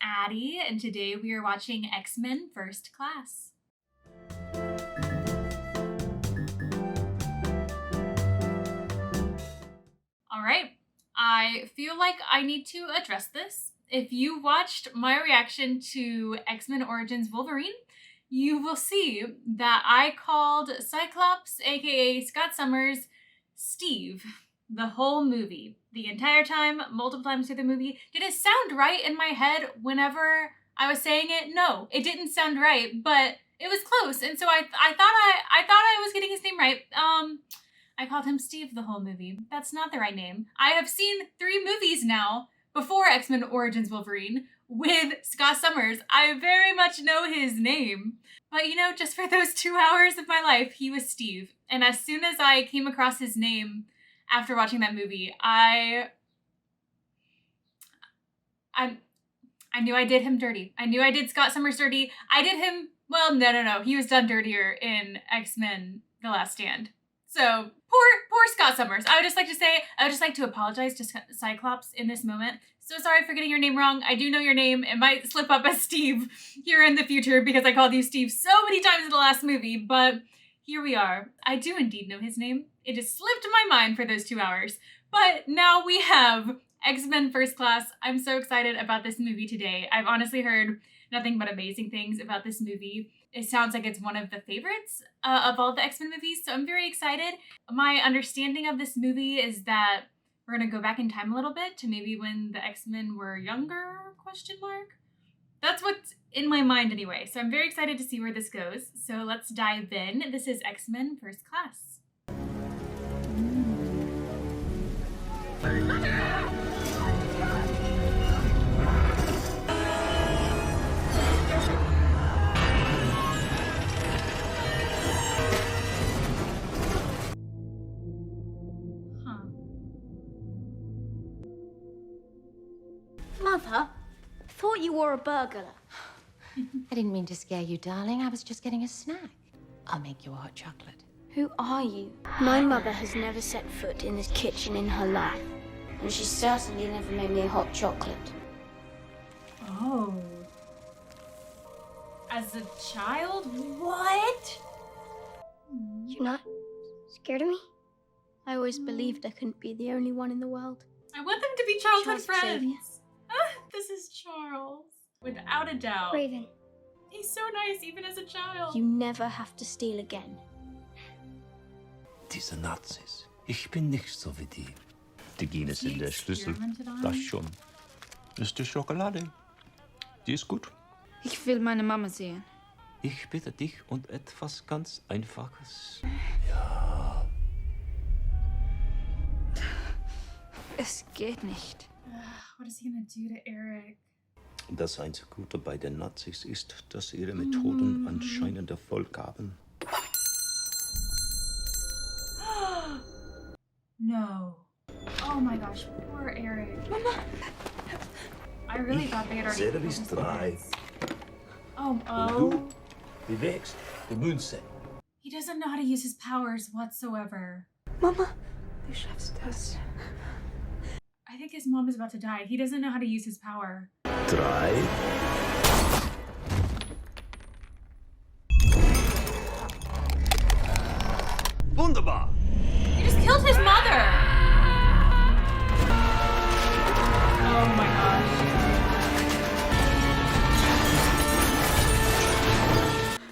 Addie, and today we are watching X-Men First Class. Alright, I feel like I need to address this. If you watched my reaction to X-Men Origins Wolverine, you will see that I called Cyclops, aka Scott Summers, Steve, the whole movie. The entire time, multiple times through the movie. Did it sound right in my head whenever I was saying it? No, it didn't sound right, but it was close, and so I thought I was getting his name right. I called him Steve the whole movie. That's not the right name. I have seen 3 movies now before X-Men Origins Wolverine with Scott Summers. I very much know his name. But you know, just for those 2 hours of my life, he was Steve. And as soon as I came across his name after watching that movie, I knew I did him dirty. I knew I did Scott Summers dirty. I did him, well, no. He was done dirtier in X-Men The Last Stand. So, poor Scott Summers. I would just like to apologize to Cyclops in this moment. So sorry for getting your name wrong. I do know your name. It might slip up as Steve here in the future because I called you Steve so many times in the last movie, but here we are. I do indeed know his name. It just slipped my mind for those 2 hours. But now we have X-Men First Class. I'm so excited about this movie today. I've honestly heard nothing but amazing things about this movie. It sounds like it's one of the favorites of all the X-Men movies, so I'm very excited. My understanding of this movie is that we're gonna go back in time a little bit to maybe when the X-Men were younger, ? That's what's in my mind anyway, so I'm very excited to see where this goes. So let's dive in. This is X-Men First Class. Mother, I thought you were a burglar. I didn't mean to scare you, darling. I was just getting a snack. I'll make you a hot chocolate. Who are you? My mother has never set foot in this kitchen in her life. And she certainly never made me a hot chocolate. Oh. As a child? What? You're not scared of me? I always believed I couldn't be the only one in the world. I want them to be childhood Charles friends. Xavier. This is Charles. Without a doubt. Raven, He's so nice even as a child. you never have to steal again. Diese Nazis. Ich bin nicht so wie die. Die Gene sind der Schlüssel. Das schon. Ist die Schokolade. Die ist gut. Ich will meine Mama sehen. Ich bitte dich um etwas ganz Einfaches. Es geht nicht. What is he gonna do to Eric? Das einzige Gute bei den Nazis ist, dass ihre Methoden anscheinend Erfolg haben. No. Oh my gosh, poor Eric. Mama. I really thought they had already killed his parents. Oh. Du bewegst die Münze. He doesn't know how to use his powers whatsoever. Mama, du schaffst das. I think his mom is about to die. He doesn't know how to use his power. 3. Wunderbar! He just killed his mother! Oh my gosh.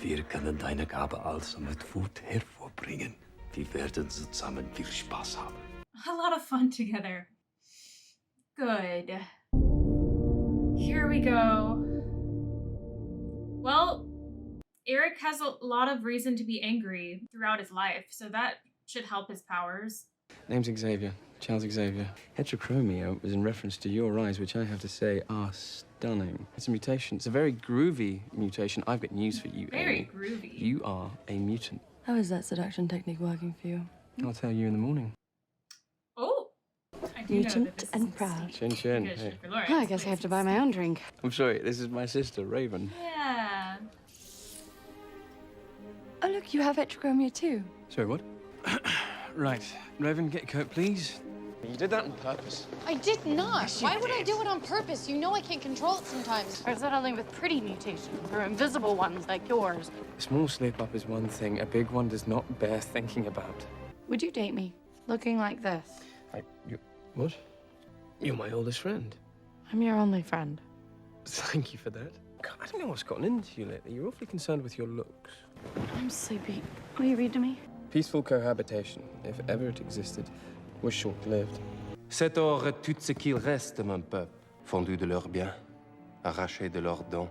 Wir können deine Gabe also mit Wut hervorbringen. Wir werden zusammen viel Spaß haben. A lot of fun together. Good. Here we go. Well, Eric has a lot of reason to be angry throughout his life, so that should help his powers. Name's Xavier, Charles Xavier. Heterochromia was in reference to your eyes, which I have to say are stunning. It's a mutation. It's a very groovy mutation. I've got news for you, Very Amy. groovy. You are a mutant. How is that seduction technique working for you? I'll tell you in the morning. Oh! I do know that Mutant this and is proud. Chin chin. good Hey. shit for Lawrence. Oh, I guess I have to buy my own drink. I'm sorry, this is my sister, Raven. Yeah. Oh, look, you have heterochromia too. Sorry, what? Right. Raven, get a coat, please. You did that on purpose. I did not. Why would I do it on purpose? You know I can't control it sometimes. Or is that only with pretty mutations or invisible ones like yours? A small slip-up is one thing. A big one does not bear thinking about. Would you date me? Looking like this? What? You're my oldest friend. I'm your only friend. Thank you for that. God, I don't know what's gotten into you lately. You're awfully concerned with your looks. I'm sleepy. Will you read to me? Peaceful cohabitation, if ever it existed, was short-lived. C'est or tout ce qu'il reste, mon peuple, fendu de leurs biens, arraché de leurs dons.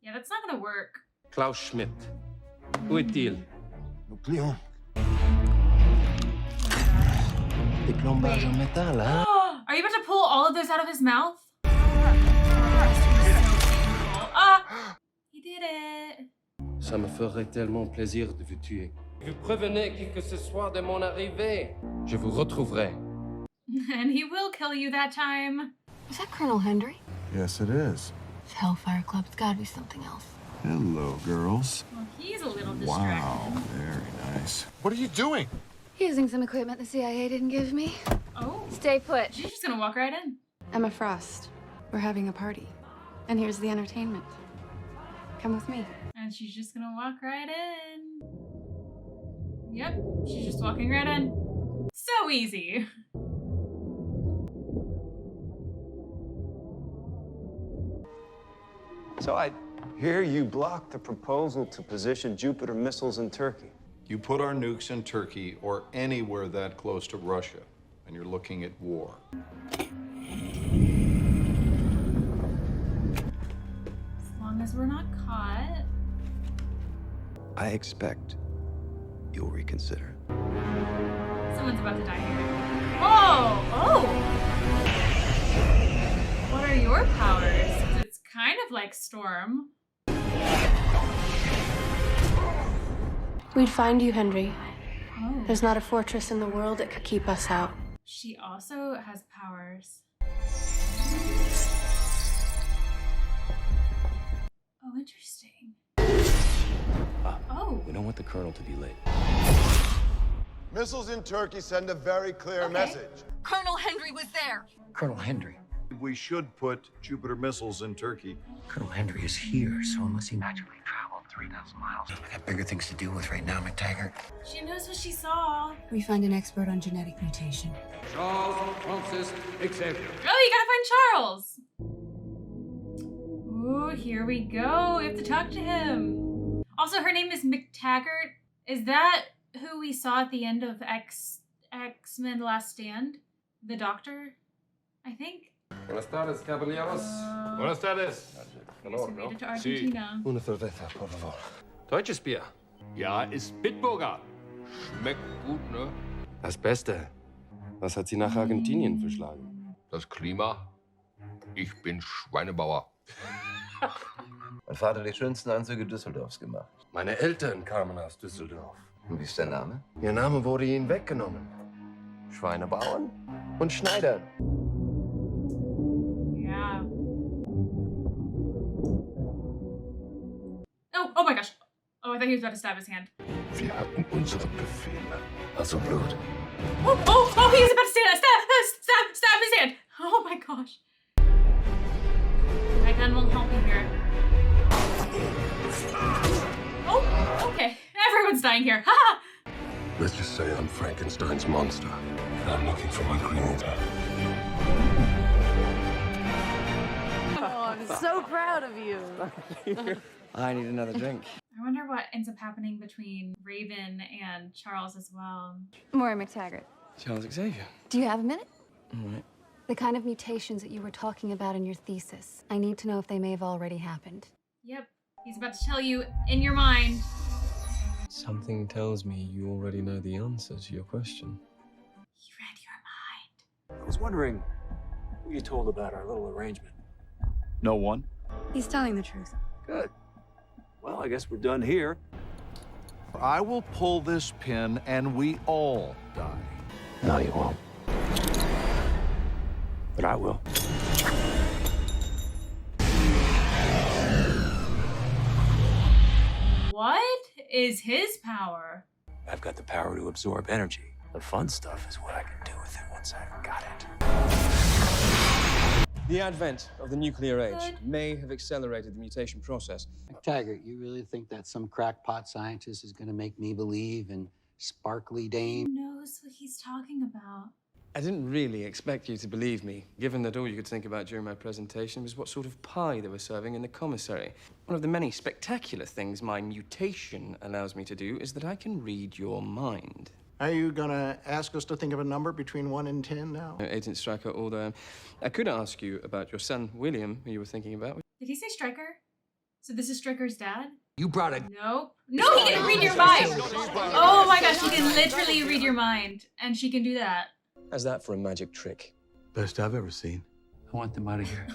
Yeah, that's not gonna work. Klaus Schmidt. Où est-il? Nos clients. Des plombages en métal, hein? Are you about to pull all of those out of his mouth? He did it. Ça me ferait tellement plaisir de vous tuer. Vous prévenez qui que ce soit de mon arrivée. Je vous retrouverai. And he will kill you that time. Is that Colonel Hendry? Yes, it is. This Hellfire Club's gotta be something else. Hello, girls. Well, he's a little distracted. Wow, very nice. What are you doing? Using some equipment the CIA didn't give me. Oh, Stay put. she's just gonna walk right in. Emma Frost. We're having a party. And here's the entertainment. Come with me. And she's just gonna walk right in. Yep, she's just walking right in. So easy. So I hear you blocked the proposal to position Jupiter missiles in Turkey. You put our nukes in Turkey or anywhere that close to Russia, and you're looking at war. As long as we're not caught. I expect you'll reconsider. Someone's about to die here. Oh! Oh! What are your powers? It's kind of like Storm. We'd find you, Henry. Oh. There's not a fortress in the world that could keep us out. She also has powers. Oh, interesting. Oh. We don't want the Colonel to be late. Missiles in Turkey send a very clear message. Colonel Hendry was there. Colonel Hendry. We should put Jupiter missiles in Turkey. Colonel Hendry is here, so unless he magically traveled 3,000 miles. I got bigger things to deal with right now, McTaggart. She knows what she saw. We find an expert on genetic mutation. Charles Francis Xavier. Oh, you gotta find Charles. Ooh, here we go. We have to talk to him. Also, her name is McTaggart. Is that who we saw at the end of X-Men The Last Stand? The Doctor, I think. Buenas tardes, caballeros. Buenas tardes. We made it to Argentina. Una cerveza, por favor. Deutsches Bier. Ja, ist Bitburger. Schmeckt gut, ne? Das Beste. Was hat Sie nach Argentinien verschlagen? Das Klima. Ich bin Schweinebauer. Mein Vater hat die schönsten Anzüge Düsseldorfs gemacht. Meine Eltern kamen aus Düsseldorf. Und wie ist der Name? Ihr Name wurde Ihnen weggenommen. Schweinebauern und Schneidern. Yeah. Oh my gosh. Oh, I thought he was about to stab his hand. Wir hatten unsere Befehle. Also Blut. Oh, he was about to stab his hand. Oh my gosh. My gun won't help me here. Oh, okay. Everyone's dying here. Ha! Let's just say I'm Frankenstein's monster. And I'm looking for my creator. Oh, I'm so proud of you. I need another drink. I wonder what ends up happening between Raven and Charles as well. More McTaggart. Charles Xavier. Do you have a minute? All right. The kind of mutations that you were talking about in your thesis. I need to know if they may have already happened. Yep. He's about to tell you in your mind. Something tells me you already know the answer to your question. He read your mind. I was wondering who you told about our little arrangement. No one. He's telling the truth. Good. Well, I guess we're done here. I will pull this pin and we all die. No, you won't. But I will. What is his power? I've got the power to absorb energy. The fun stuff is what I can do with it once I've got it. The advent of the nuclear age may have accelerated the mutation process. Taggart, you really think that some crackpot scientist is going to make me believe in sparkly Dame? Who knows what he's talking about? I didn't really expect you to believe me, given that all you could think about during my presentation was what sort of pie they were serving in the commissary. One of the many spectacular things my mutation allows me to do is that I can read your mind. Are you gonna ask us to think of a number between 1 and 10 now? Agent Stryker, although I could ask you about your son, William, who you were thinking about. Did he say Stryker? So this is Stryker's dad? You brought a... Nope. No, he can read your mind! Oh my gosh, he can literally read your mind. And she can do that. How's that for a magic trick? Best I've ever seen. I want them out of here.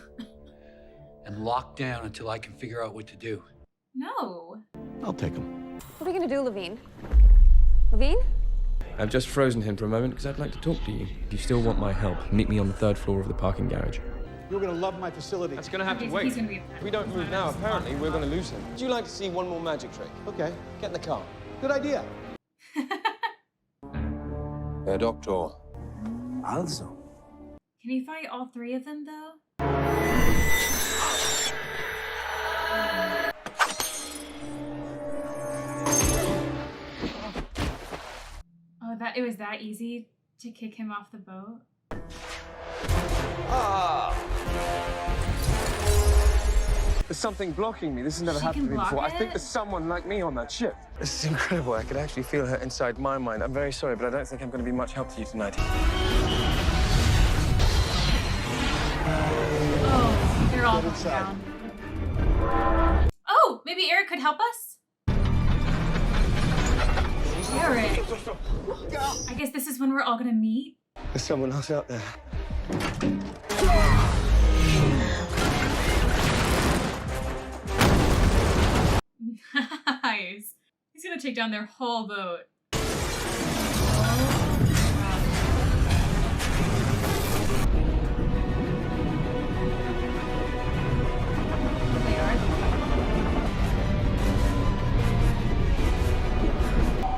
And locked down until I can figure out what to do. No. I'll take them. What are we gonna do, Levine? Levine? I've just frozen him for a moment because I'd like to talk to you. If you still want my help, meet me on the 3rd floor of the parking garage. You're gonna love my facility. That's gonna have to wait. If we don't move now, apparently we're gonna lose him. Would you like to see one more magic trick? Okay. Get in the car. Good idea. Herr Doktor. Also. Can he fight all 3 of them, though? Oh, it was that easy to kick him off the boat? There's something blocking me. This has never happened to me before. I think there's someone like me on that ship. This is incredible. I could actually feel her inside my mind. I'm very sorry, but I don't think I'm going to be much help to you tonight. Oh, they're all down. Oh, maybe Eric could help us? Eric. I guess this is when we're all gonna meet. There's someone else out there. Nice. He's gonna take down their whole boat.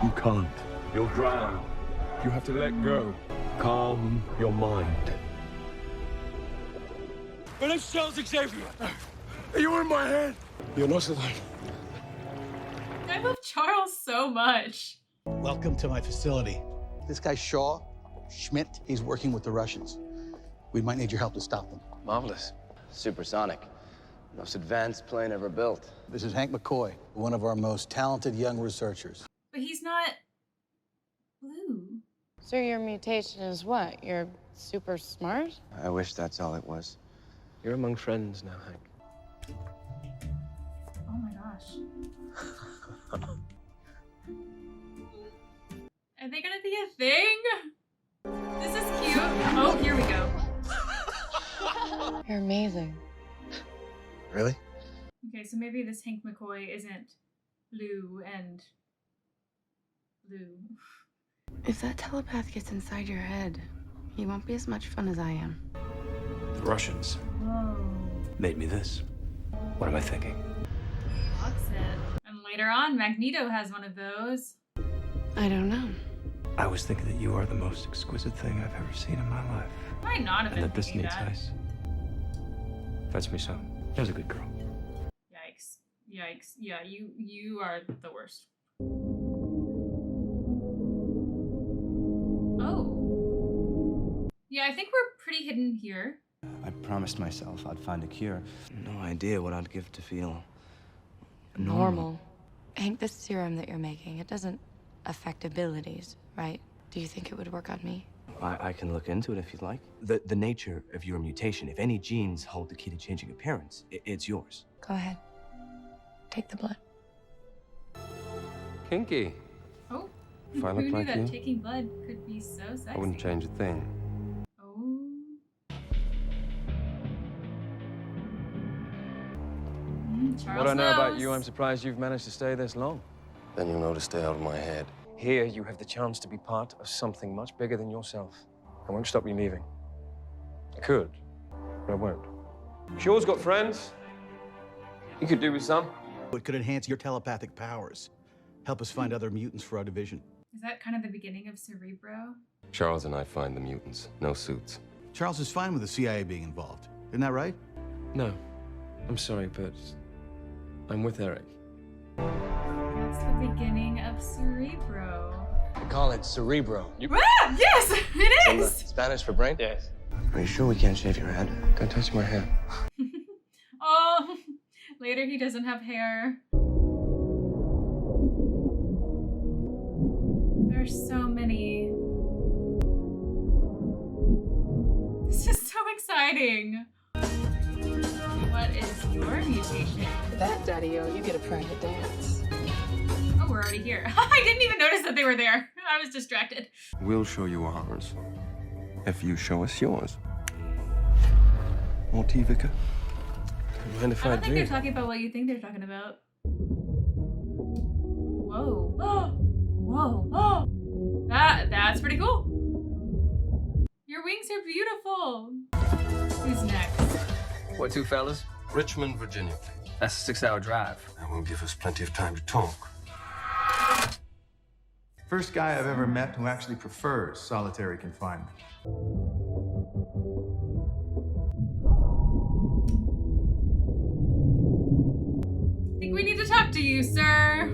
You can't. You'll drown. You have to let go. Calm your mind. But it's Charles Xavier. You're in my head. You're not alone. I love Charles so much. Welcome to my facility. This guy Shaw, Schmitz, he's working with the Russians. We might need your help to stop them. Marvelous. Supersonic. Most advanced plane ever built. This is Hank McCoy, one of our most talented young researchers. But he's not blue. So your mutation is what? You're super smart? I wish that's all it was. You're among friends now, Hank. Oh my gosh. Are they gonna be a thing? This is cute. Oh, here we go. You're amazing. Really? Okay, so maybe this Hank McCoy isn't blue and blue. If that telepath gets inside your head, he won't be as much fun as I am. The Russians Whoa. made me this. What am I thinking? Locks it. And later on, Magneto has one of those. I don't know. I was thinking that you are the most exquisite thing I've ever seen in my life. Might not have And been that this thinking needs that. ice. Fetch me some. There's a good girl. Yikes. Yikes. Yeah, you are the worst. Oh. Yeah, I think we're pretty hidden here. I promised myself I'd find a cure. No idea what I'd give to feel Normal. Hank, this serum that you're making, it doesn't affect abilities, right? Do you think it would work on me? I can look into it if you'd like. The nature of your mutation, if any genes hold the key to changing appearance, it's yours. Go ahead. Take the blood. Kinky. Oh. If I Who look knew like that you, taking blood could be so sexy? I wouldn't change a thing. Oh. Charles What I know about knows. you, I'm surprised you've managed to stay this long. Then you'll know to stay out of my head. Here, you have the chance to be part of something much bigger than yourself. I won't stop you leaving. I could, but I won't. Shaw's got friends. You could do with some. It could enhance your telepathic powers. Help us find other mutants for our division. Is that kind of the beginning of Cerebro? Charles and I find the mutants. No suits. Charles is fine with the CIA being involved. Isn't that right? No. I'm sorry, but I'm with Eric. That's the beginning of Cerebro. They call it Cerebro. Ah, yes, it is! Spanish for brain? Yes. Are you sure we can't shave your head? Don't touch my hair. Oh, later he doesn't have hair. There's so many. This is so exciting. What is your mutation? That, Daddy-O, you get a private dance. Oh, we're already here. I didn't even notice that they were there. I was distracted. We'll show you ours. If you show us yours. Motivica? Mind if I I don't think do? they're talking about what you think they're talking about. Whoa. Whoa. Oh. That's pretty cool. Your wings are beautiful. Who's next? What two fellas? Richmond, Virginia. That's a 6-hour drive. That will give us plenty of time to talk. First guy I've ever met who actually prefers solitary confinement. I think we need to talk to you, sir.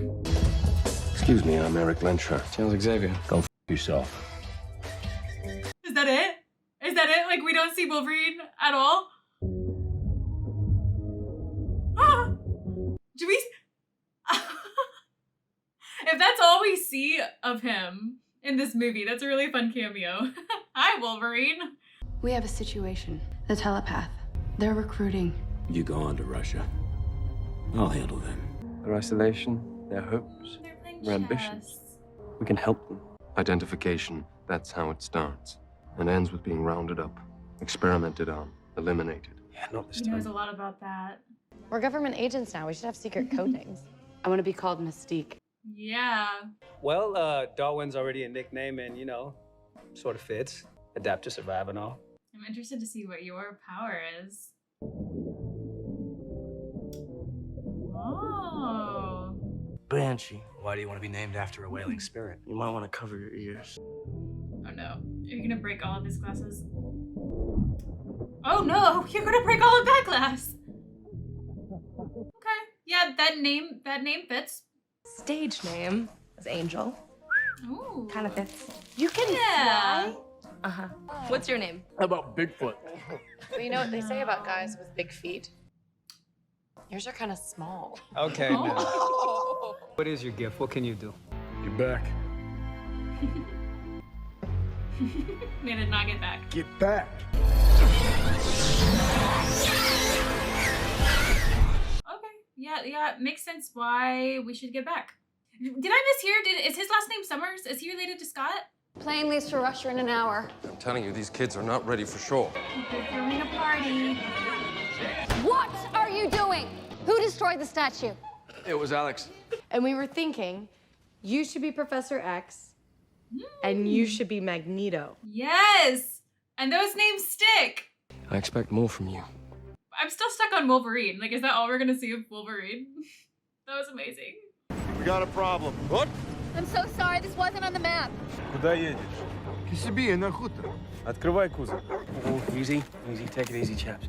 Excuse me, I'm Eric Lensher. Charles Xavier. Go f yourself. Is that it? Is that it? Like, we don't see Wolverine at all? Do we... If that's all we see of him in this movie, that's a really fun cameo. Hi, Wolverine. We have a situation. The telepath. They're recruiting. You go on to Russia. I'll handle them. Their isolation, their hopes, their ambitions. We can help them. Identification, that's how it starts. And ends with being rounded up, experimented on, eliminated. Yeah, not this He knows a lot about that. We're government agents now. We should have secret code names. I want to be called Mystique. Yeah. Well, Darwin's already a nickname and, sort of fits. Adapt to survive and all. I'm interested to see what your power is. Oh. Banshee. Why do you want to be named after a wailing spirit? You might want to cover your ears. Oh no. You're gonna break all of his glasses. Oh no! You're gonna break all of that glass! Okay. Yeah, that name fits. Stage name is Angel. Ooh. Kind of fits. You can Yeah. fly? Uh-huh. What's your name? How about Bigfoot? Well, you know what they say about guys with big feet? Yours are kind of small. Okay, now. What is your gift? What can you do? You're back. They did not get back. Get back. Okay. Yeah, makes sense why we should get back. Did I mishear? Is his last name Summers? Is he related to Scott? Plane leaves for Russia in an hour. I'm telling you, these kids are not ready for shore. They're throwing a party. What are you doing? Who destroyed the statue? It was Alex. And we were thinking, you should be Professor X, and you should be Magneto. Yes! And those names stick. I expect more from you. I'm still stuck on Wolverine. Like, is that all we're gonna see of Wolverine? That was amazing. We got a problem. What? I'm so sorry, this wasn't on the map. Куда едешь? К себе, на хутор. Открывай кузов. Oh, easy. Take it easy, chaps.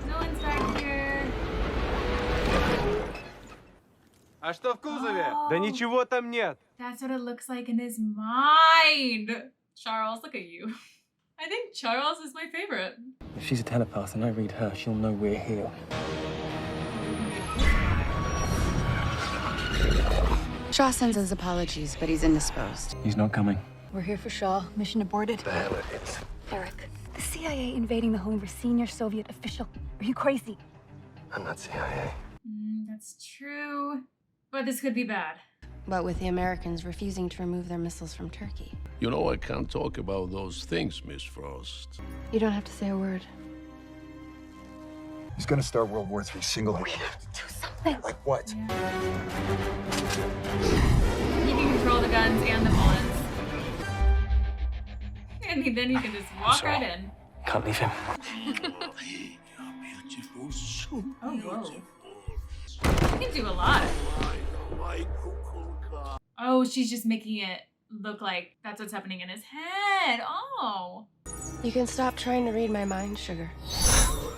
No one's back here. А что в кузове? Да ничего там нет. That's what it looks like in his mind. Charles, look at you. I think Charles is my favorite. If she's a telepath and I read her, she'll know we're here. Shaw sends his apologies, but he's indisposed. He's not coming. We're here for Shaw. Mission aborted. The hell it is. Eric, the CIA invading the home of a senior Soviet official. Are you crazy? I'm not CIA. That's true. But this could be bad. But with the Americans refusing to remove their missiles from Turkey. You know I can't talk about those things, Miss Frost. You don't have to say a word. He's gonna start World War III single-handed. Do something. Like what? He can control the guns and the bullets. And then he can just walk right in. Can't leave him. Oh, whoa. He can do a lot. Oh, she's just making it look like that's what's happening in his head. Oh. You can stop trying to read my mind, Sugar.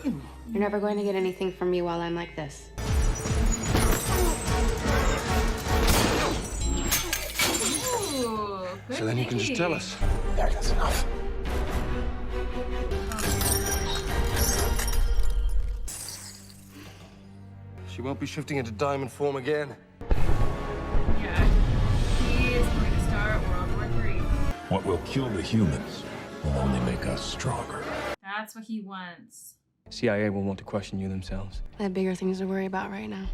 You're never going to get anything from me while I'm like this. Ooh, good So then you can just tell thinking. us. Yeah, that's enough. She won't be shifting into diamond form again. Yeah. He is going to start World War III. What will kill the humans will only make us stronger. That's what he wants. CIA will want to question you themselves. I have bigger things to worry about right now.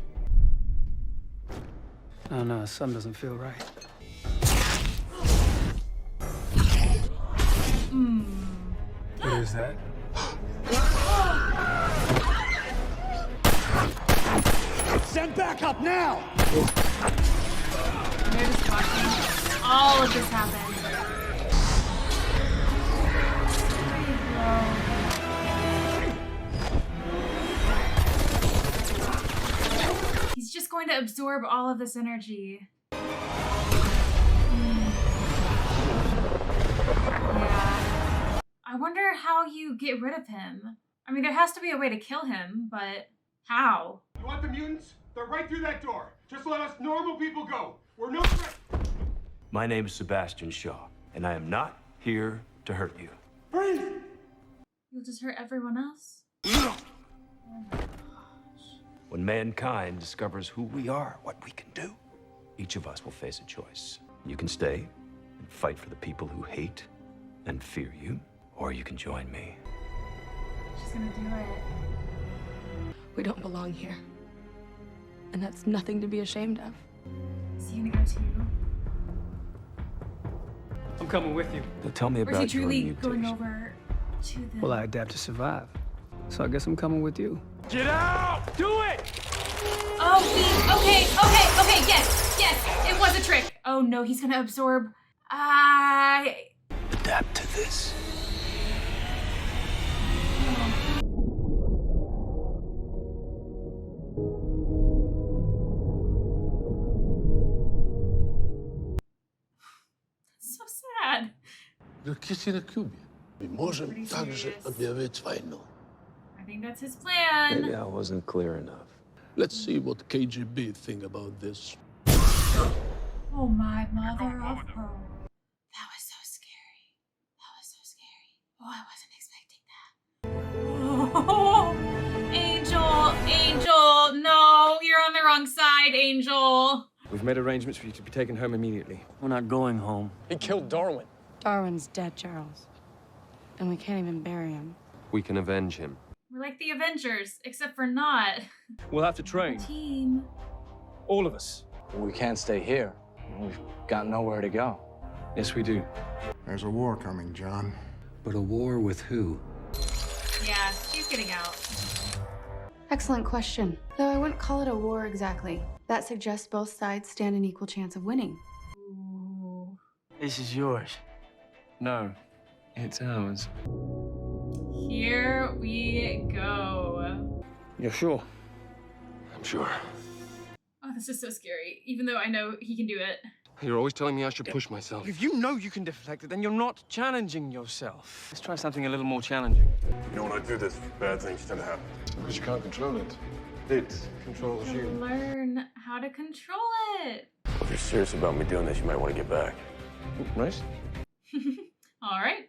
Oh no, something doesn't feel right. What is that? Send backup now! They're just watching all of this happen. He's just going to absorb all of this energy. Yeah. I wonder how you get rid of him. I mean, there has to be a way to kill him, but how? You want the mutants? They're right through that door. Just let us normal people go. We're no threat. My name is Sebastian Shaw, and I am not here to hurt you. You'll just hurt everyone else? When mankind discovers who we are, what we can do, each of us will face a choice. You can stay and fight for the people who hate and fear you, or you can join me. She's gonna do it. We don't belong here. And that's nothing to be ashamed of. Is he gonna go too? I'm coming with you. Now tell me Or is he about your truly mutation. going over to them? Well, I adapt to survive. So I guess I'm coming with you. Get out! Do it! Oh, okay, yes, it was a trick. Oh no, he's gonna absorb. Adapt to this. So sad. Wielkiści na Kubie. My możemy także objawić wojnę. I think that's his plan. Maybe I wasn't clear enough. Let's see what KGB think about this. Oh my mother of pearl. That was so scary. That was so scary. Oh, I wasn't expecting that. Oh, Angel, no, you're on the wrong side, Angel. We've made arrangements for you to be taken home immediately. We're not going home. He killed Darwin. Darwin's dead, Charles. And we can't even bury him. We can avenge him. We're like the Avengers, except for not. We'll have to train. Team. All of us. We can't stay here. We've got nowhere to go. Yes, we do. There's a war coming, John. But a war with who? Yeah, she's getting out. Excellent question. Though I wouldn't call it a war exactly. That suggests both sides stand an equal chance of winning. Ooh. This is yours. No, it's ours. Here we go. You're sure? I'm sure. Oh, this is so scary, even though I know he can do it. You're always telling me I should push myself. If you know you can deflect it, then you're not challenging yourself. Let's try something a little more challenging. You know, when I do this, bad things tend to happen. Because you can't control it. It controls you. Learn how to control it. If you're serious about me doing this, you might want to get back. Right? All right.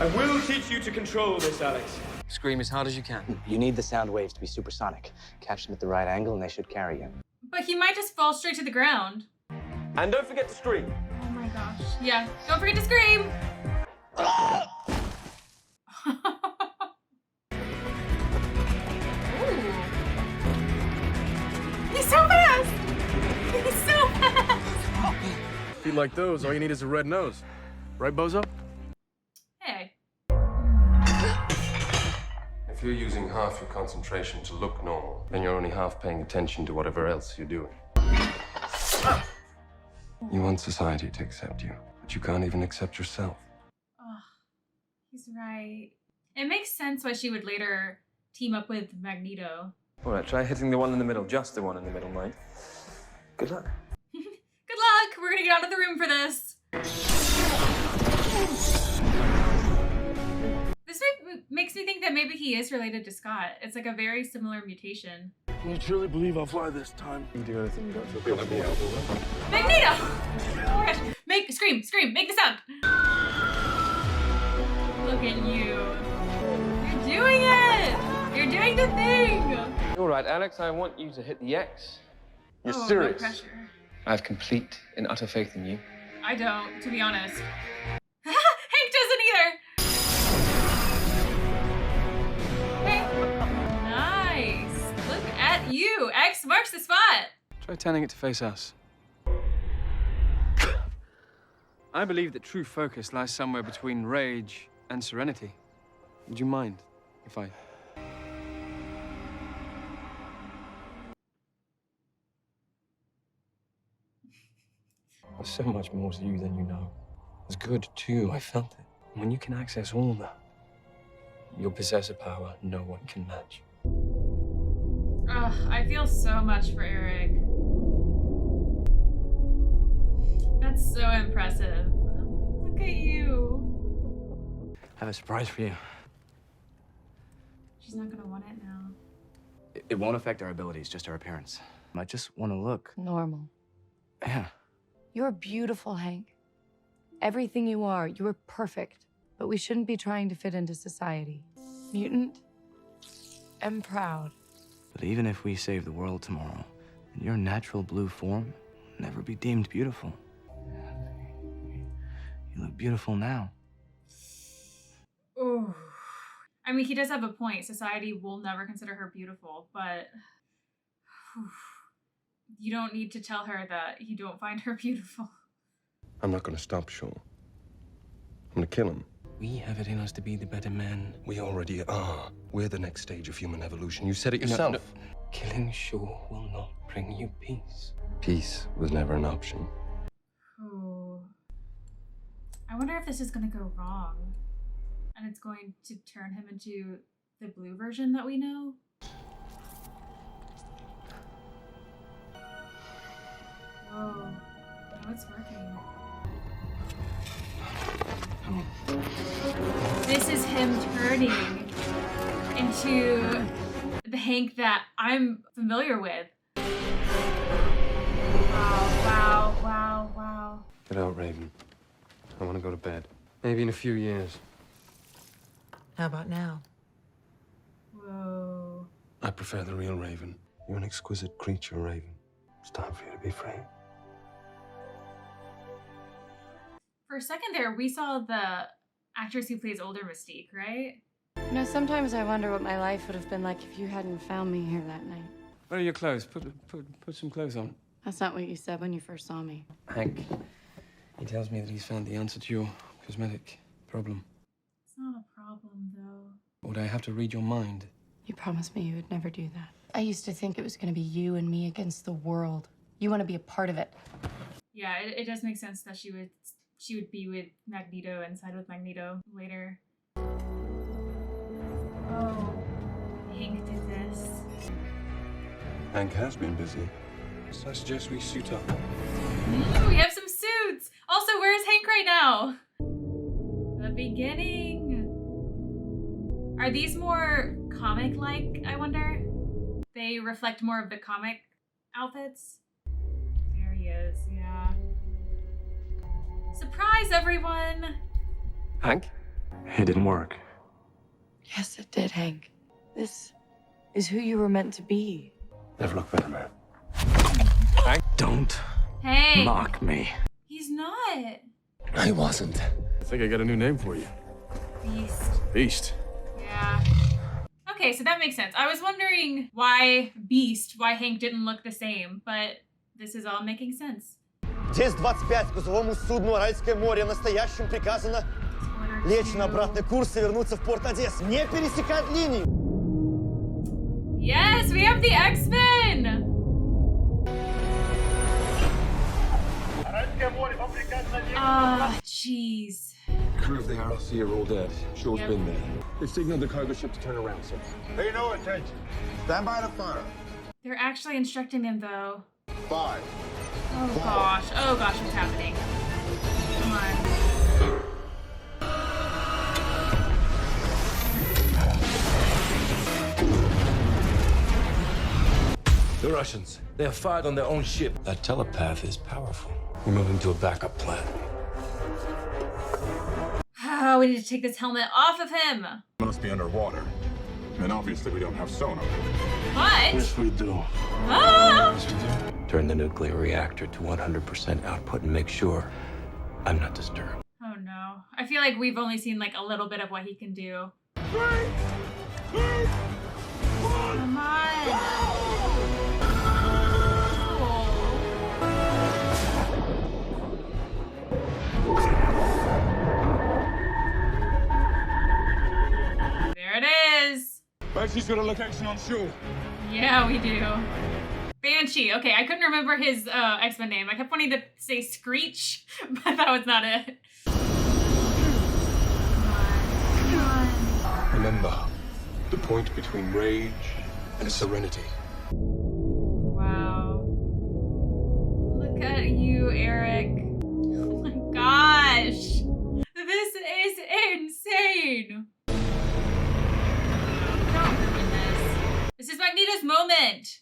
I will teach you to control this, Alex. Scream as hard as you can. You need the sound waves to be supersonic. Catch them at the right angle and they should carry you. But he might just fall straight to the ground. And don't forget to scream. Oh my gosh. Yeah, don't forget to scream. He's so fast! He's so fast! If you like those, all you need is a red nose. Right, Bozo? Hey. If you're using half your concentration to look normal, then you're only half paying attention to whatever else you're doing. You want society to accept you, but you can't even accept yourself. Oh, he's right. It makes sense why she would later team up with Magneto. All right, try hitting the one in the middle, just the one in the middle, mate. Good luck. Good luck! gonna get out of the room for this. This makes me think that maybe he is related to Scott. It's like a very similar mutation. You truly believe I'll fly this time? You do anything you don't feel comfortable. Magneto! Oh my gosh. Scream, make the sound. Look at you. You're doing it! You're doing the thing! All right, Alex, I want you to hit the X. You're serious? No pressure. I have complete and utter faith in you. I don't, to be honest. Hank doesn't either! Hey. Nice. Look at you. X marks the spot. Try turning it to face us. I believe that true focus lies somewhere between rage and serenity. Would you mind if I... There's so much more to you than you know. It's good, too. I felt it. When you can access all that, you'll possess a power no one can match. Ugh, I feel so much for Eric. That's so impressive. Look at you. I have a surprise for you. She's not gonna want it now. It won't affect our abilities, just our appearance. I just want to look Normal. Yeah. You're beautiful, Hank. Everything you are, you are perfect. But we shouldn't be trying to fit into society. Mutant and proud. But even if we save the world tomorrow, then your natural blue form will never be deemed beautiful. You look beautiful now. Ooh. I mean, he does have a point. Society will never consider her beautiful, but you don't need to tell her that you don't find her beautiful. I'm not gonna stop Shaw. I'm gonna kill him. We have it in us to be the better men. We already are. We're the next stage of human evolution. You said it yourself. No. Killing Shaw will not bring you peace. Peace was never an option. Ooh. I wonder if this is gonna go wrong. And it's going to turn him into the blue version that we know. Whoa. No, it's working. This is him turning into the Hank that I'm familiar with. Wow. Get out, Raven. I want to go to bed. Maybe in a few years. How about now? Whoa. I prefer the real Raven. You're an exquisite creature, Raven. It's time for you to be free. For a second there, we saw the actress who plays older Mystique, right? You know, sometimes I wonder what my life would have been like if you hadn't found me here that night. Where are your clothes? Put some clothes on. That's not what you said when you first saw me. Hank, he tells me that he's found the answer to your cosmetic problem. It's not a problem, though. Would I have to read your mind? You promised me you would never do that. I used to think it was going to be you and me against the world. You want to be a part of it. Yeah, it does make sense that she would be with Magneto and side with Magneto later. Oh, Hank did this. Hank has been busy. So I suggest we suit up. Ooh, we have some suits! Also, where's Hank right now? The beginning. Are these more comic-like, I wonder? They reflect more of the comic outfits? There he is, yeah. Surprise, everyone! Hank? It didn't work. Yes, it did, Hank. This is who you were meant to be. Never look better, man. Hank, don't Hey! mock me. He's not. I wasn't. I think I got a new name for you. Beast. Beast. Yeah. Okay, so that makes sense. I was wondering why Beast, why Hank didn't look the same, but this is all making sense. 10:25 грузовому судну Аральское море. Настоящим приказано лечь на обратный курс и вернуться в порт Одессы. Не пересекать линию. Yes, we have the X-Men! Jeez. Crew of the RLC are all dead. Shaw's been there. They signaled the cargo ship to turn around, so. Pay no attention. Stand by to fire. They're actually instructing them, though. 5, Oh gosh, what's happening? Come on. The Russians, they have fired on their own ship. That telepath is powerful. We're moving to a backup plan. Oh, we need to take this helmet off of him. Must be underwater. And obviously we don't have sonar. What? Yes, we do. Ah! Yes, we do. Turn the nuclear reactor to 100% output and make sure I'm not disturbed. Oh no. I feel like we've only seen like a little bit of what he can do. Come on. There it is. Banshee's got a location on shore. Yeah, we do. Banshee. Okay, I couldn't remember his X-Men name. I kept wanting to say Screech, but that was not it. Come on. Remember, the point between rage and serenity. Wow. Look at you, Eric. Oh my gosh. This is insane. Don't ruin this. This is Magneto's moment.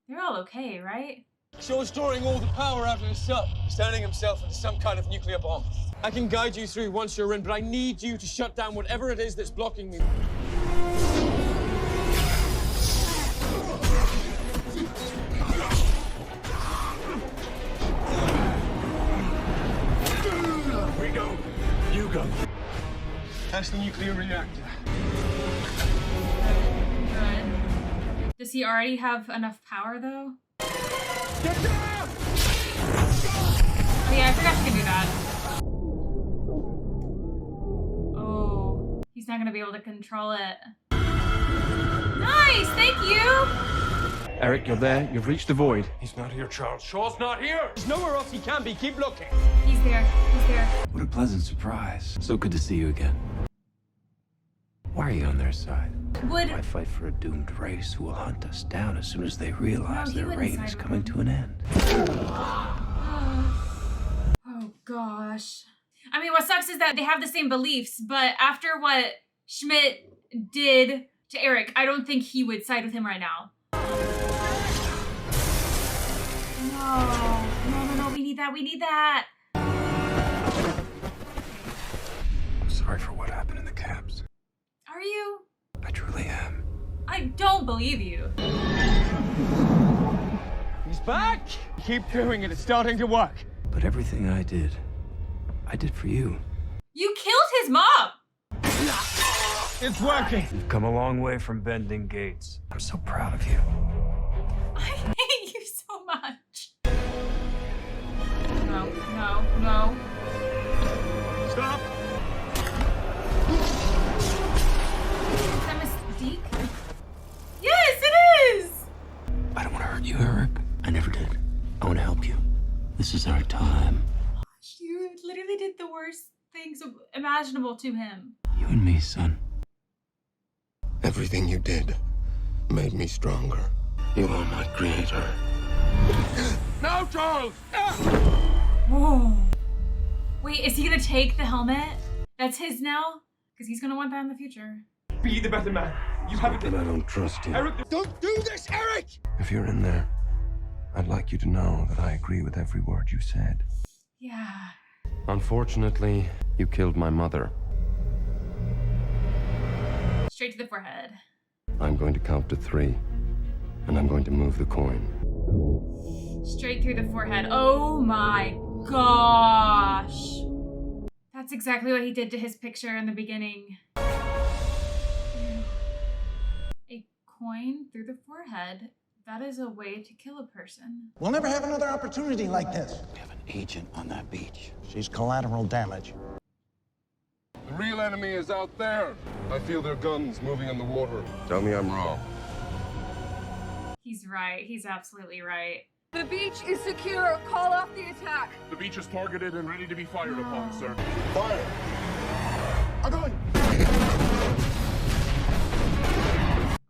They're all okay, right? Shaw's storing all the power out of his ship, turning himself into some kind of nuclear bomb. I can guide you through once you're in, but I need you to shut down whatever it is that's blocking me. We go. You go. That's the nuclear reactor. Good. Does he already have enough power, though? Get down! Oh, yeah, I forgot you can do that. Oh, he's not gonna be able to control it. Nice, thank you! Eric, you're there. You've reached the void. He's not here, Charles. Shaw's not here! There's nowhere else he can be. Keep looking. He's there, he's there. What a pleasant surprise. So good to see you again. Why are you on their side? Would... I fight for a doomed race who will hunt us down as soon as they realize No, he their wouldn't reign side is with coming them. to an end. Oh gosh. I mean, what sucks is that they have the same beliefs, but after what Schmidt did to Eric, I don't think he would side with him right now. No, we need that, we need that. I'm sorry for what happened in the cabs. Are you? I truly am. I don't believe you. He's back. Keep doing it. It's starting to work. But everything I did for you. You killed his mom! It's working. You've come a long way from bending gates. I'm so proud of you. I hate you so much. No. Stop! Is that Mystique? Yes, it is! I don't want to hurt you, Eric. I never did. I want to help you. This is our time. You literally did the worst things imaginable to him. You and me, son. Everything you did made me stronger. You are my creator. No, Charles! Whoa. Wait, is he gonna take the helmet? That's his now? Because he's gonna want that in the future. Be the better man. You have it. But I don't trust you. Eric, don't do this, Eric! If you're in there, I'd like you to know that I agree with every word you said. Yeah. Unfortunately, you killed my mother. Straight to the forehead. I'm going to count to 3, and I'm going to move the coin. Straight through the forehead. Oh my gosh. That's exactly what he did to his picture in the beginning. A coin through the forehead. That is a way to kill a person. We'll never have another opportunity like this. We have an agent on that beach. She's collateral damage. The real enemy is out there. I feel their guns moving in the water. Tell me I'm wrong. He's right. He's absolutely right. The beach is secure. Call off the attack. The beach is targeted and ready to be fired upon, sir. Fire! Agog!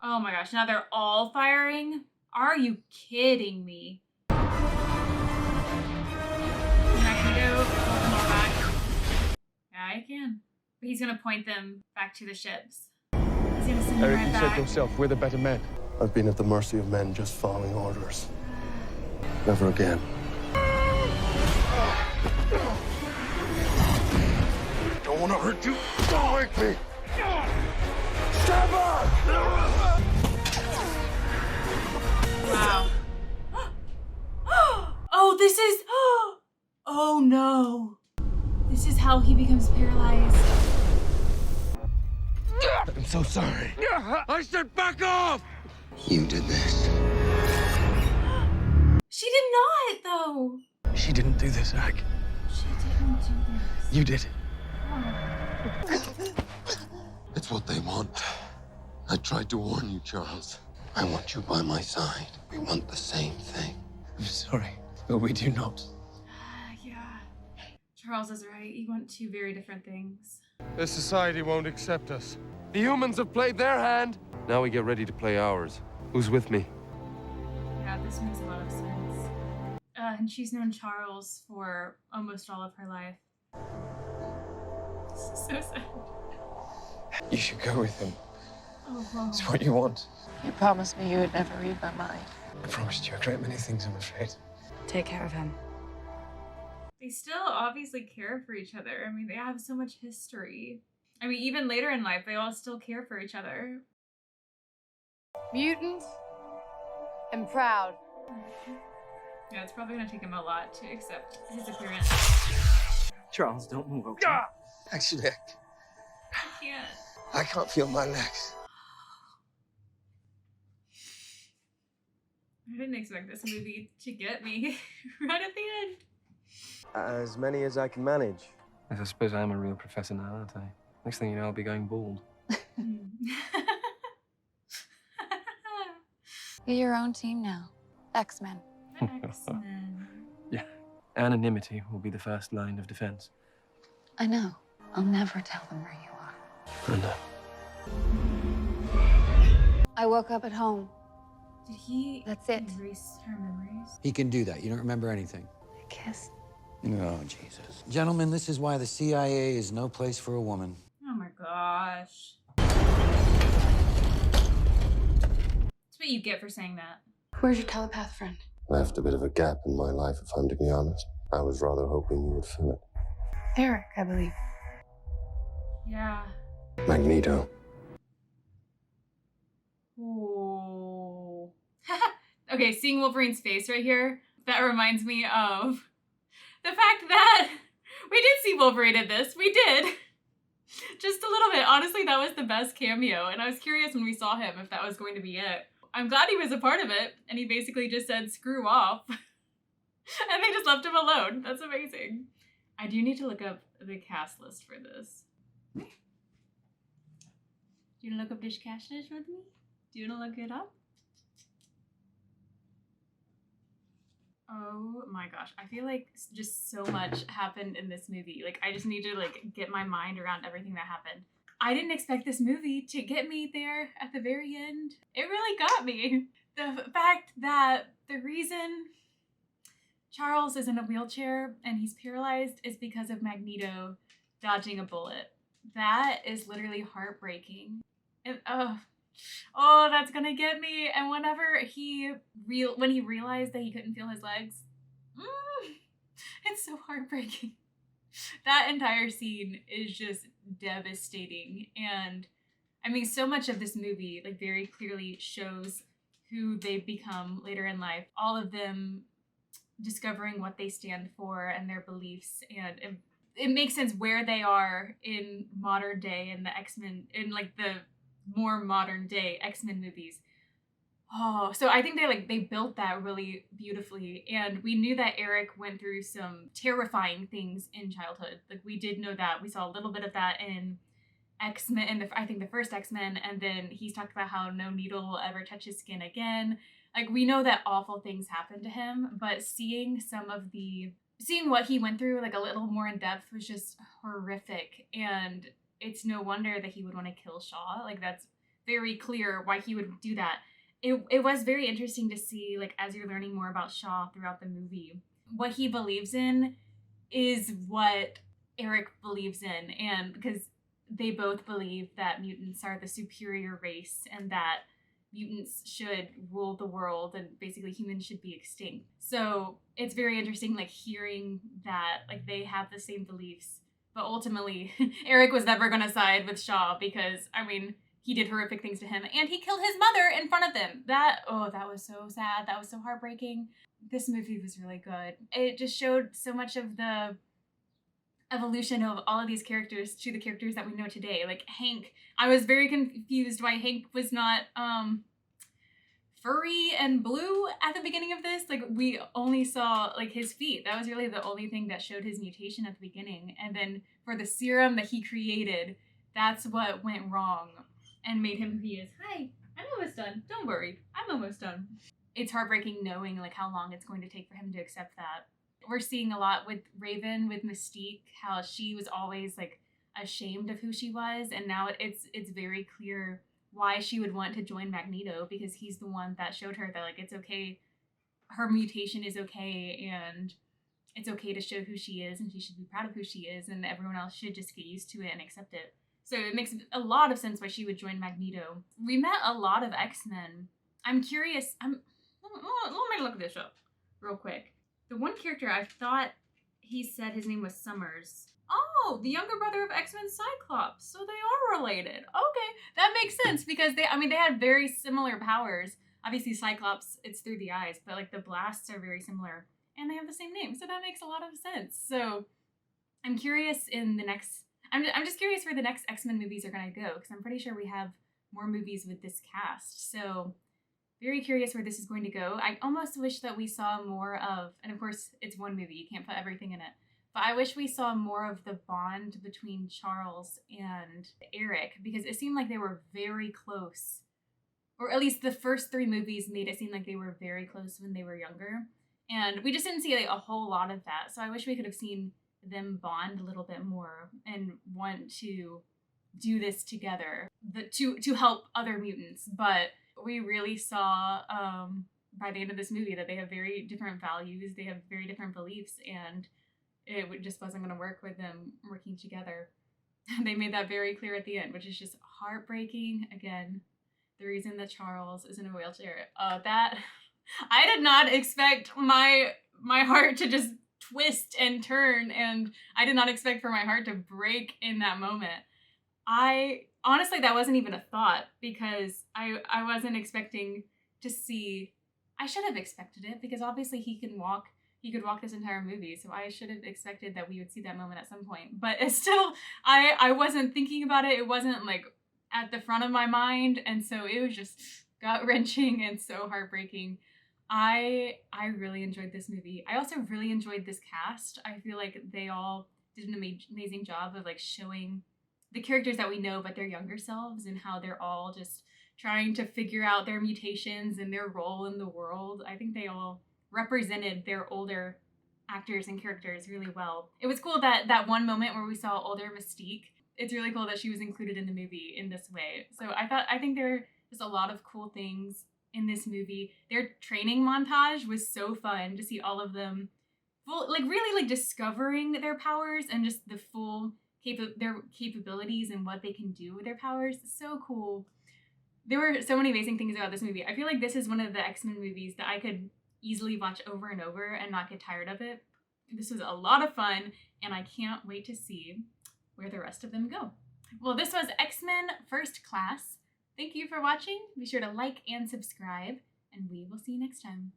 Oh my gosh, now they're all firing? Are you kidding me? Magneto, pull them all back. Yeah, I can. But he's gonna point them back to the ships. He's gonna send them Eric, right you back. said yourself, we're the better men. I've been at the mercy of men just following orders. Never again. Don't want to hurt you. Don't wake me. Stand back! Wow. Oh, this is... Oh no. This is how he becomes paralyzed. I'm so sorry. I said back off! You did this. She did not, though. She didn't do this, Ag. She didn't do this. You did. Oh. It's what they want. I tried to warn you, Charles. I want you by my side. We want the same thing. I'm sorry, but we do not. Yeah. Charles is right. You want two very different things. This society won't accept us. The humans have played their hand. Now we get ready to play ours. Who's with me? Yeah, this makes a lot of sense. And she's known Charles for almost all of her life. This is so sad. You should go with him. Oh, wow. It's what you want. You promised me you would never read my mind. I promised you a great many things, I'm afraid. Take care of him. They still obviously care for each other. I mean, they have so much history. I mean, even later in life, they all still care for each other. Mutant and proud. Yeah, it's probably gonna take him a lot to accept his appearance. Charles, don't move, okay? Actually, I can't. I can't feel my legs. I didn't expect this movie to get me right at the end. As many as I can manage. I suppose I'm a real professor now, aren't I? Next thing you know, I'll be going bald. You're your own team now. X-Men. X-Men. Yeah. Anonymity will be the first line of defense. I know. I'll never tell them where you are. I know. I woke up at home. Did he That's it. erase her memories? He can do that. You don't remember anything. A kiss. Oh, Jesus. Gentlemen, this is why the CIA is no place for a woman. Oh my gosh. That's what you get for saying that. Where's your telepath friend? Left a bit of a gap in my life, if I'm to be honest. I was rather hoping you would fill it. Eric, I believe. Yeah. Magneto. Ooh. Okay, seeing Wolverine's face right here, that reminds me of the fact that we did see Wolverine in this. We did. Just a little bit. Honestly, that was the best cameo, and I was curious when we saw him if that was going to be it. I'm glad he was a part of it, and he basically just said, screw off. And they just left him alone. That's amazing. I do need to look up the cast list for this. Do you want to look up this cast list with me? Do you want to look it up? Oh my gosh. I feel like just so much happened in this movie. Like, I just need to, like, get my mind around everything that happened. I didn't expect this movie to get me there at the very end. It really got me. The fact that the reason Charles is in a wheelchair and he's paralyzed is because of Magneto dodging a bullet. That is literally heartbreaking. And, oh, that's gonna get me. And whenever when he realized that he couldn't feel his legs, it's so heartbreaking. That entire scene is just devastating. And I mean, so much of this movie, like, very clearly shows who they become later in life. All of them discovering what they stand for and their beliefs, and it makes sense where they are in modern day in the X-Men, in like the more modern day X-Men movies. Oh, so I think they built that really beautifully, and we knew that Eric went through some terrifying things in childhood. Like, we did know that. We saw a little bit of that in X-Men, I think the first X-Men, and then he's talked about how no needle will ever touch his skin again. Like, we know that awful things happened to him, but seeing what he went through, like, a little more in depth was just horrific. And it's no wonder that he would want to kill Shaw. Like, that's very clear why he would do that. It was very interesting to see, like, as you're learning more about Shaw throughout the movie, what he believes in is what Eric believes in. And because they both believe that mutants are the superior race and that mutants should rule the world and basically humans should be extinct. So it's very interesting, like, hearing that, like, they have the same beliefs. But ultimately, Eric was never going to side with Shaw because, I mean, he did horrific things to him and he killed his mother in front of them. That was so sad. That was so heartbreaking. This movie was really good. It just showed so much of the evolution of all of these characters to the characters that we know today. Like Hank, I was very confused why Hank was not furry and blue at the beginning of this. Like, we only saw, like, his feet. That was really the only thing that showed his mutation at the beginning. And then for the serum that he created, that's what went wrong and made him who he is. Hi, I'm almost done. Don't worry, I'm almost done. It's heartbreaking knowing, like, how long it's going to take for him to accept that. We're seeing a lot with Raven, with Mystique, how she was always, like, ashamed of who she was, and now it's very clear why she would want to join Magneto, because he's the one that showed her that, like, it's okay, her mutation is okay, and it's okay to show who she is, and she should be proud of who she is, and everyone else should just get used to it and accept it. So it makes a lot of sense why she would join Magneto. We met a lot of X-Men. I'm curious, let me look this up real quick. The one character I thought he said his name was Summers. Oh, the younger brother of X-Men Cyclops. So they are related. Okay, that makes sense because they had very similar powers. Obviously Cyclops, it's through the eyes, but, like, the blasts are very similar and they have the same name. So that makes a lot of sense. So I'm curious I'm just curious where the next X-Men movies are going to go, because I'm pretty sure we have more movies with this cast. So very curious where this is going to go. I almost wish that we saw more of, and of course it's one movie, you can't put everything in it, but I wish we saw more of the bond between Charles and Eric, because it seemed like they were very close. Or at least the first 3 movies made it seem like they were very close when they were younger. And we just didn't see, like, a whole lot of that. So I wish we could have seen them bond a little bit more and want to do this together to help other mutants. But we really saw by the end of this movie that they have very different values, they have very different beliefs, and it just wasn't going to work with them working together. They made that very clear at the end, which is just heartbreaking. Again, the reason that Charles is in a wheelchair, that I did not expect my heart to just twist and turn, and I did not expect for my heart to break in that moment. Honestly, that wasn't even a thought, because I wasn't expecting to see, I should have expected it, because obviously he could walk this entire movie, so I should have expected that we would see that moment at some point. But it's still, I wasn't thinking about it, it wasn't, like, at the front of my mind, and so it was just gut-wrenching and so heartbreaking. I really enjoyed this movie. I also really enjoyed this cast. I feel like they all did an amazing job of, like, showing the characters that we know but their younger selves, and how they're all just trying to figure out their mutations and their role in the world. I think they all represented their older actors and characters really well. It was cool that one moment where we saw older Mystique. It's really cool that she was included in the movie in this way. So I think there are just a lot of cool things in this movie. Their training montage was so fun to see all of them really, like, discovering their powers and just the full their capabilities and what they can do with their powers. So cool. There were so many amazing things about this movie. I feel like this is one of the X-Men movies that I could easily watch over and over and not get tired of it. This was a lot of fun, and I can't wait to see where the rest of them go. Well, this was X-Men First Class. Thank you for watching. Be sure to like and subscribe, and we will see you next time.